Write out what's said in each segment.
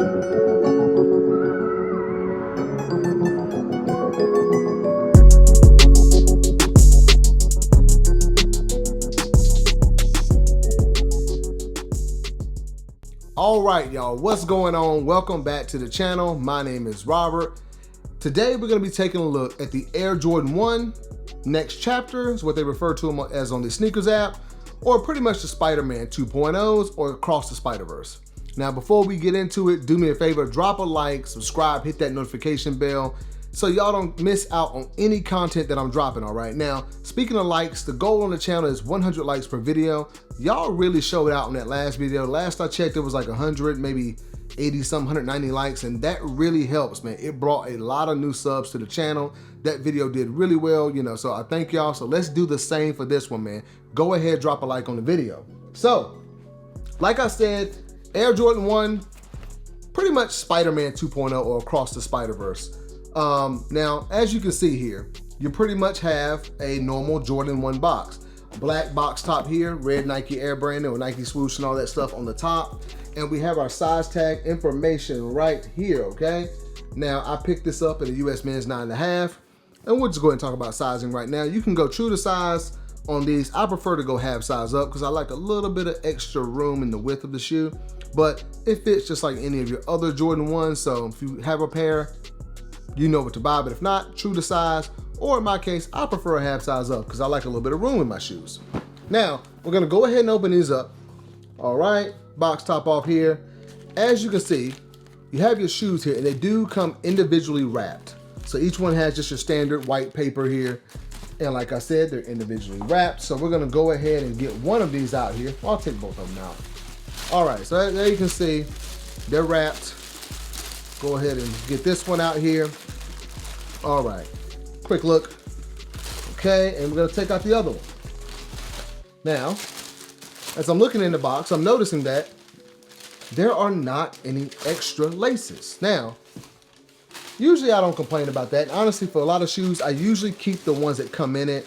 All right, y'all, what's going on? Welcome back to the channel. My name is Robert. Today, we're gonna be taking a look at the Air Jordan 1 Next Chapter, is what they refer to them as on the sneakers app, or pretty much the Spider-Man 2.0s or Across the Spider-Verse. Now, before we get into it, do me a favor, drop a like, subscribe, hit that notification bell, so y'all don't miss out on any content that I'm dropping, all right? Now, speaking of likes, the goal on the channel is 100 likes per video. Y'all really showed out in that last video. Last I checked, it was like 100, maybe 80 some, 190 likes, and that really helps, man. It brought a lot of new subs to the channel. That video did really well, you know, so I thank y'all. So let's do the same for this one, man. Go ahead, drop a like on the video. So, like I said, Air Jordan 1, pretty much Spider-Man 2.0 or Across the Spider-Verse. Now, as you can see here, you pretty much have a normal Jordan 1 box. Black box top here, red Nike Air branding or Nike Swoosh and all that stuff on the top. And we have our size tag information right here, okay? Now, I picked this up at a US men's 9.5, and we'll just go ahead and talk about sizing right now. You can go true to size on these. I prefer to go half size up because I like a little bit of extra room in the width of the shoe, but it fits just like any of your other Jordan 1s. So if you have a pair, you know what to buy, but if not, true to size, or in my case, I prefer a half size up because I like a little bit of room in my shoes. Now, we're gonna go ahead and open these up. All right, box top off here. As you can see, you have your shoes here and they do come individually wrapped. So each one has just your standard white paper here. And like I said, they're individually wrapped. So we're gonna go ahead and get one of these out here. I'll take both of them out. All right, so there you can see, they're wrapped. Go ahead and get this one out here. All right, quick look. Okay, and we're gonna take out the other one. Now, as I'm looking in the box, I'm noticing that there are not any extra laces. Now, usually I don't complain about that. Honestly, for a lot of shoes, I usually keep the ones that come in it.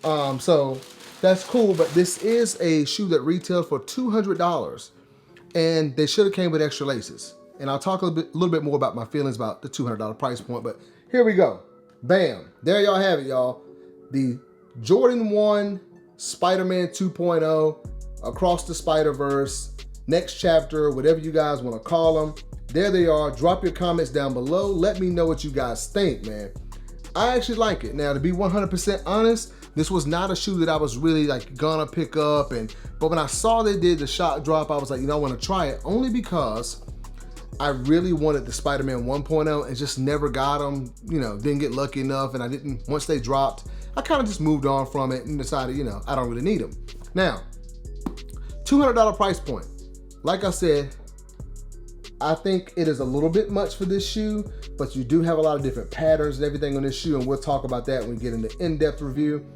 So that's cool, but this is a shoe that retailed for $200 and they should have came with extra laces. And I'll talk a little bit more about my feelings about the $200 price point, but here we go. Bam, there y'all have it, y'all. The Jordan 1 Spider-Man 2.0 Across the Spider-Verse Next Chapter, whatever you guys want to call them. There they are. Drop your comments down below. Let me know what you guys think, man. I actually like it. Now, to be 100% honest, this was not a shoe that I was really like gonna pick up, but when I saw they did the shock drop, I was like, you know, I want to try it, only because I really wanted the Spider-Man 1.0 and just never got them, you know, didn't get lucky enough, and I didn't, once they dropped, I kind of just moved on from it and decided, you know, I don't really need them. Now, $200 price point. Like I said, I think it is a little bit much for this shoe, but you do have a lot of different patterns and everything on this shoe, and we'll talk about that when we get into in-depth review.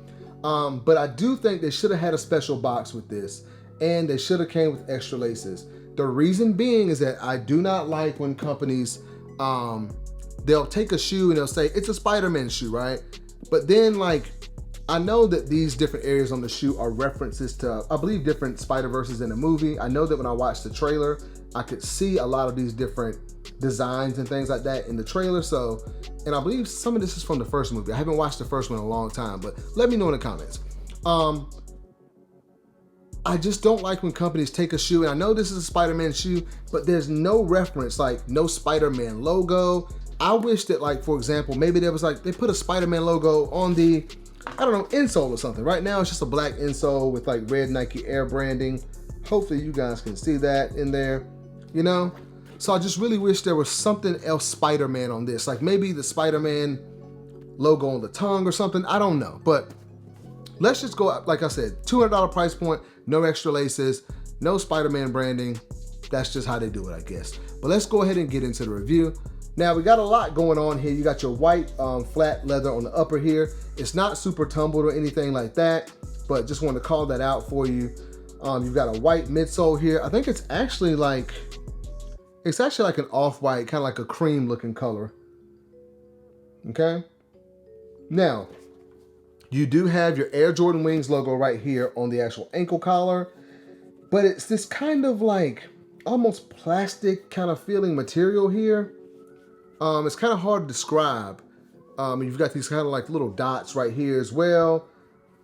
But I do think they should have had a special box with this, and they should have came with extra laces. The reason being is that I do not like when companies, they'll take a shoe and they'll say, it's a Spider-Man shoe, right? But then, like, I know that these different areas on the shoe are references to, I believe, different Spider-Verses in the movie. I know that when I watched the trailer, I could see a lot of these different designs and things like that in the trailer. So, and I believe some of this is from the first movie. I haven't watched the first one in a long time, but let me know in the comments. I just don't like when companies take a shoe, and I know this is a Spider-Man shoe, but there's no reference, like no Spider-Man logo. I wish that, like, for example, maybe there was like, they put a Spider-Man logo on the, I don't know, insole or something. Right now it's just a black insole with like red Nike Air branding. Hopefully you guys can see that in there, you know? So I just really wish there was something else Spider-Man on this, like maybe the Spider-Man logo on the tongue or something, I don't know. But let's just go, like I said, $200 price point, no extra laces, no Spider-Man branding. That's just how they do it, I guess. But let's go ahead and get into the review. Now, we got a lot going on here. You got your white flat leather on the upper here. It's not super tumbled or anything like that, but just wanted to call that out for you. You've got a white midsole here. I think it's actually like an off-white, kind of like a cream looking color. Okay. Now, you do have your Air Jordan Wings logo right here on the actual ankle collar, but it's this kind of like, almost plastic kind of feeling material here. It's kind of hard to describe. You've got these kind of like little dots right here as well.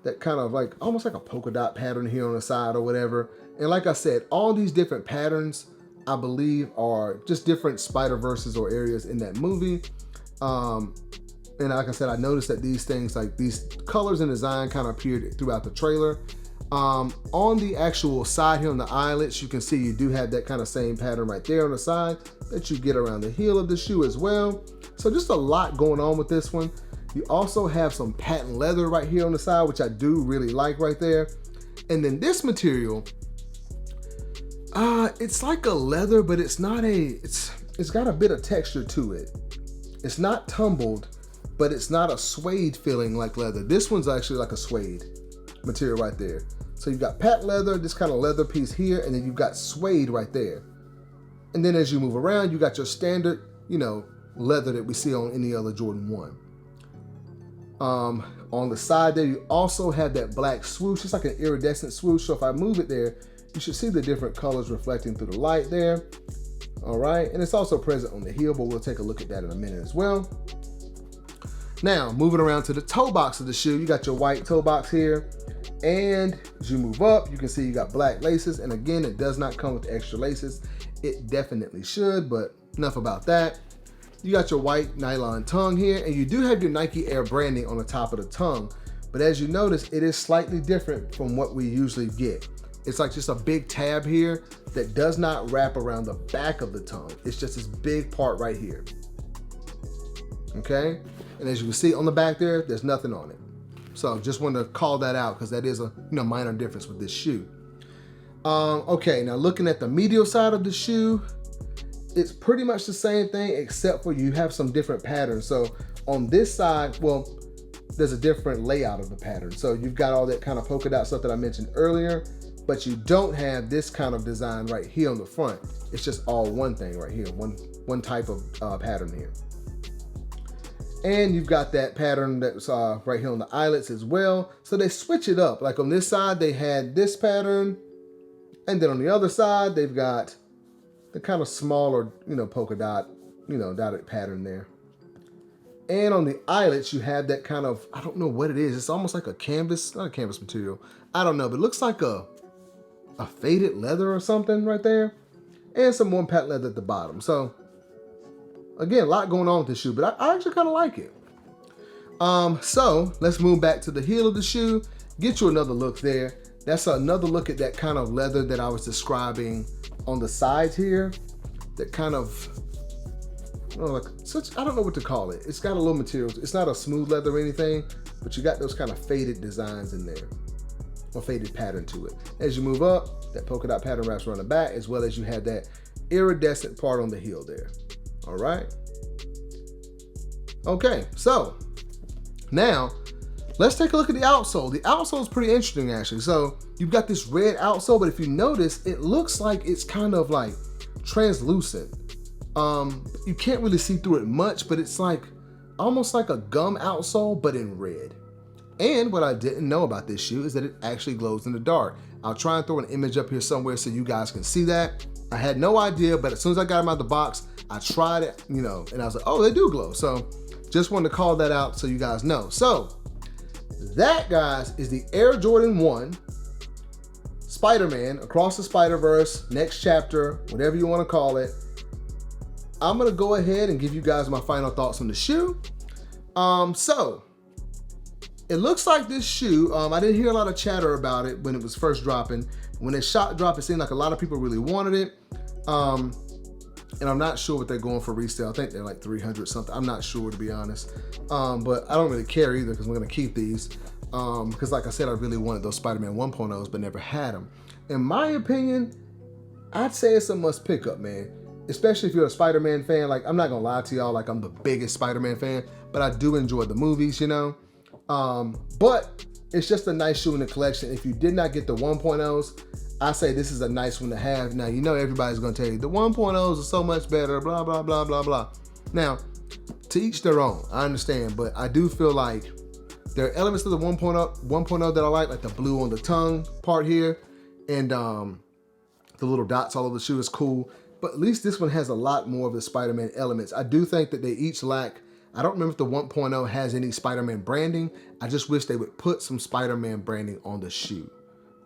That kind of like, almost like a polka dot pattern here on the side or whatever. And like I said, all these different patterns, I believe, are just different Spider-Verses or areas in that movie. And like I said, I noticed that these things, like these colors and design kind of appeared throughout the trailer. On the actual side here on the eyelets, you can see you do have that kind of same pattern right there on the side that you get around the heel of the shoe as well. So just a lot going on with this one. You also have some patent leather right here on the side, which I do really like right there. And then this material, it's like a leather, but it's not it's got a bit of texture to it. It's not tumbled, but it's not a suede feeling like leather. This one's actually like a suede material right there. So you've got patent leather, this kind of leather piece here, and then you've got suede right there. And then as you move around, you got your standard, leather that we see on any other Jordan 1. On the side there, you also have that black swoosh. It's like an iridescent swoosh. So if I move it there, you should see the different colors reflecting through the light there. All right, and it's also present on the heel, but we'll take a look at that in a minute as well. Now, moving around to the toe box of the shoe, you got your white toe box here. And as you move up, you can see you got black laces. And again, it does not come with extra laces. It definitely should, but enough about that. You got your white nylon tongue here, and you do have your Nike Air branding on the top of the tongue. But as you notice, it is slightly different from what we usually get. It's like just a big tab here that does not wrap around the back of the tongue. It's just this big part right here. Okay? And as you can see on the back there, there's nothing on it. So just wanted to call that out because that is a minor difference with this shoe. Okay, now looking at the medial side of the shoe, it's pretty much the same thing except for you have some different patterns. So on this side, well, there's a different layout of the pattern. So you've got all that kind of polka dot stuff that I mentioned earlier, but you don't have this kind of design right here on the front. It's just all one thing right here, one type of pattern here. And you've got that pattern that's right here on the eyelets as well. So they switch it up. Like on this side, they had this pattern. And then on the other side, they've got the kind of smaller, polka dot, dotted pattern there. And on the eyelets, you have that kind of, I don't know what it is. It's almost like a canvas, not a canvas material. I don't know, but it looks like a faded leather or something right there. And some more patent leather at the bottom. So again, a lot going on with this shoe, but I actually kind of like it. So let's move back to the heel of the shoe, get you another look there. That's another look at that kind of leather that I was describing on the sides here. That kind of, I don't know what to call it. It's got a little material. It's not a smooth leather or anything, but you got those kind of faded designs in there, or faded pattern to it. As you move up, that polka dot pattern wraps around the back, as well as you have that iridescent part on the heel there. All right. Okay, so now let's take a look at the outsole. The outsole is pretty interesting actually. So you've got this red outsole, but if you notice, it looks like it's kind of like translucent. You can't really see through it much, but it's like almost like a gum outsole, but in red. And what I didn't know about this shoe is that it actually glows in the dark. I'll try and throw an image up here somewhere so you guys can see that. I had no idea, but as soon as I got them out of the box, I tried it, and I was like, oh, they do glow. So just wanted to call that out so you guys know. So that, guys, is the Air Jordan 1 Spider-Man Across the Spider-Verse, next chapter, whatever you want to call it. I'm going to go ahead and give you guys my final thoughts on the shoe. So it looks like this shoe, I didn't hear a lot of chatter about it when it was first dropping. When it dropped, it seemed like a lot of people really wanted it. And I'm not sure what they're going for resale. I think they're like 300 something. I'm not sure, to be honest. But I don't really care either because we're gonna keep these. Because like I said, I really wanted those Spider-Man 1.0s, but never had them. In my opinion, I'd say it's a must pick up, man. Especially if you're a Spider-Man fan. Like, I'm not gonna lie to y'all, like I'm the biggest Spider-Man fan, but I do enjoy the movies, But it's just a nice shoe in the collection. If you did not get the 1.0s, I say this is a nice one to have. Now, everybody's gonna tell you the 1.0s are so much better, blah, blah, blah, blah, blah. Now, to each their own, I understand, but I do feel like there are elements of the 1.0 that I like the blue on the tongue part here, and The little dots all over the shoe is cool, but at least this one has a lot more of the Spider-Man elements. I do think that they each lack, I don't remember if the 1.0 has any Spider-Man branding. I just wish they would put some Spider-Man branding on the shoe,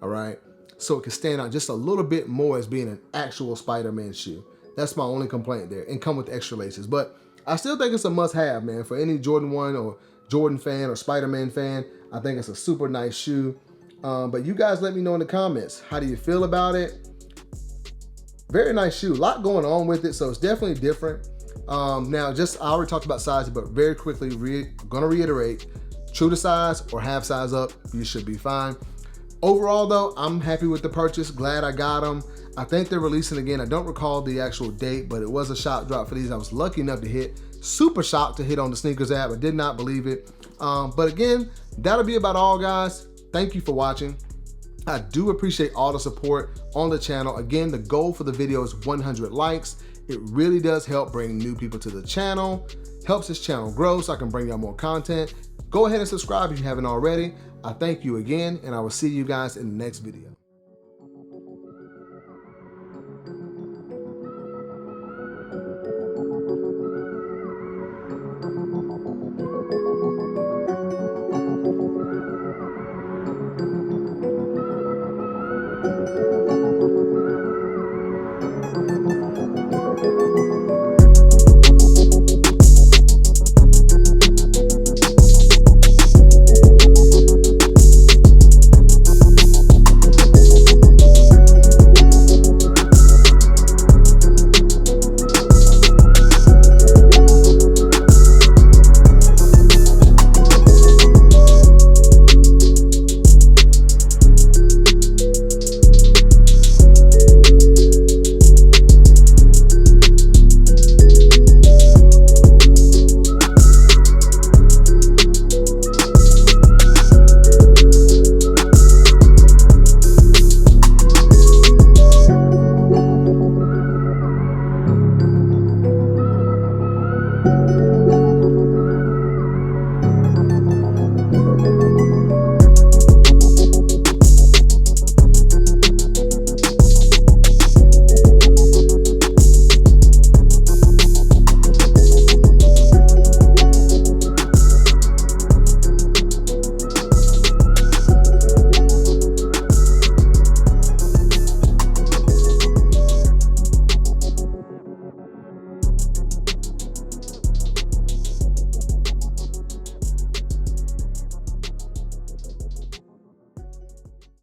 all right? So it can stand out just a little bit more as being an actual Spider-Man shoe. That's my only complaint there, and come with extra laces. But I still think it's a must-have, man, for any Jordan 1 or Jordan fan or Spider-Man fan. I think it's a super nice shoe. But you guys let me know in the comments. How do you feel about it? Very nice shoe. A lot going on with it, so it's definitely different. Now, I already talked about size, but very quickly, gonna reiterate, true to size or half size up, you should be fine. Overall though, I'm happy with the purchase. Glad I got them. I think they're releasing again. I don't recall the actual date, but it was a shop drop for these. I was lucky enough to hit. Super shocked to hit on the sneakers app. I did not believe it. But again, that'll be about all, guys. Thank you for watching. I do appreciate all the support on the channel. Again, the goal for the video is 100 likes. It really does help bring new people to the channel, helps this channel grow so I can bring y'all more content. Go ahead and subscribe if you haven't already. I thank you again, and I will see you guys in the next video.